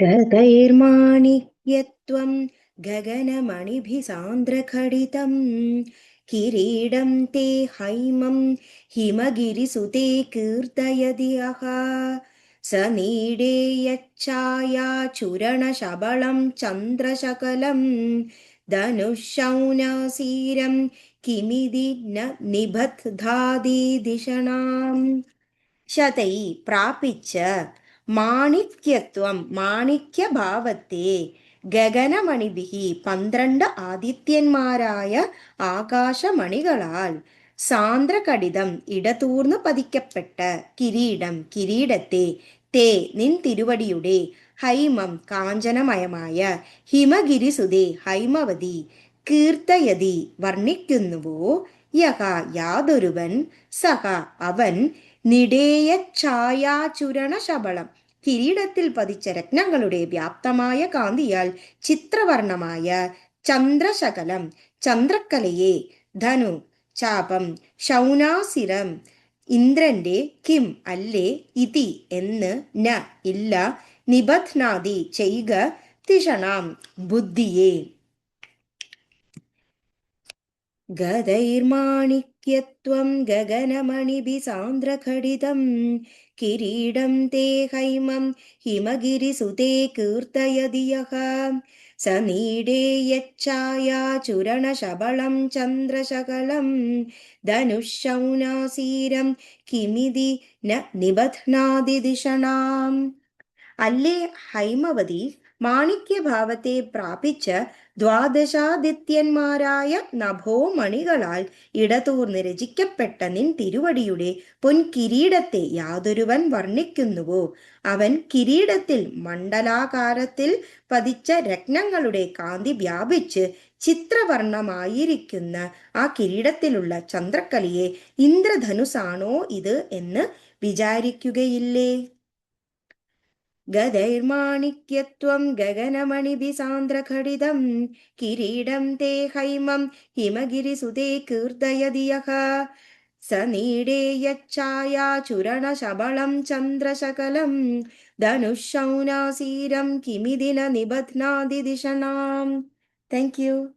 गगैर्माणिक्यत्वं गगनमणिभिसान्द्रखडितं किरीडं ते हैमं हिमगिरिसुते कीर्तयति यः स नीडे यच्छायाचूरणशबलं चन्द्रशकलं धनुःशौनसीरं किमिति न निबध्नादिधिषणाम् ശതൈ പ്രാപിച്ച മാണിക്യത്വം മാണിക്യഭാവത്തെ ഗഗനമണിഭിഹി 12 ആദിത്യന്മാരായ ആകാശമണികളാൽ സാന്ദ്രകടിതം ഇടതൂർന്നു പതിക്കപ്പെട്ട കിരീടം കിരീടത്തെ തേ നിൻ തിരുവടിയുടെ ഹൈമം കാഞ്ചനമയമായ ഹിമഗിരിസുതേ ഹൈമവതി കീർത്തയതി വർണ്ണിക്കുന്നുവോ യഹ യാതൊരുവൻ സഹ അവൻ നിടേയ ഛായാചുരണ ശബളം കിരീടത്തിൽ പതിച്ച രത്നങ്ങളുടെ വ്യാപ്തമായ കാന്തിയാൽ ചിത്രവർണമായ ചന്ദ്രശകലം ചന്ദ്രക്കലയെ ധനു ചാപം ശൗനാസിരം ഇന്ദ്രന്റെ കിം അല്ലേ ഇതി എന്ന് ന ഇല്ല നിബധ്നാദി ചെയ്യുക തിഷണാം ബുദ്ധിയെ गदैर्माणिक्यत्वं गगनमणिभिसान्द्रखडितं किरीडं ते हैमं हिमगिरिसुते कीर्तयति यः स नीडे यच्छायाचूरणशबलं चन्द्रशकलं धनुःशौनासीरं किमिति न निबध्नादि दिषणाम् അല്ലേ ഹൈമവതി മാണിക്യഭാവത്തെ പ്രാപിച്ച ദ്വാദശാദിത്യന്മാരായ നഭോമണികളാൽ ഇടതൂർന്ന് രചിക്കപ്പെട്ട നിൻ തിരുവടിയുടെ പൊൻകിരീടത്തെ യാതൊരുവൻ വർണ്ണിക്കുന്നുവോ അവൻ കിരീടത്തിൽ മണ്ഡലാകാരത്തിൽ പതിച്ച രത്നങ്ങളുടെ കാന്തി വ്യാപിച്ച് ചിത്രവർണമായിരിക്കുന്ന ആ കിരീടത്തിലുള്ള ചന്ദ്രക്കലയെ ഇന്ദ്രധനുസാണോ ഇത് എന്ന് വിചാരിക്കുകയില്ലേ? गदैर्माणिक्यत्वं गगनमणिभिसान्द्रखडितं किरीडं ते हैमं हिमगिरिसुते कीर्तयति यः स नीडे यच्छायाचूरणशबलं चन्द्रशकलं धनुःशौनासीरं किमिति न निबध्नादि दिषणाम्. Thank you.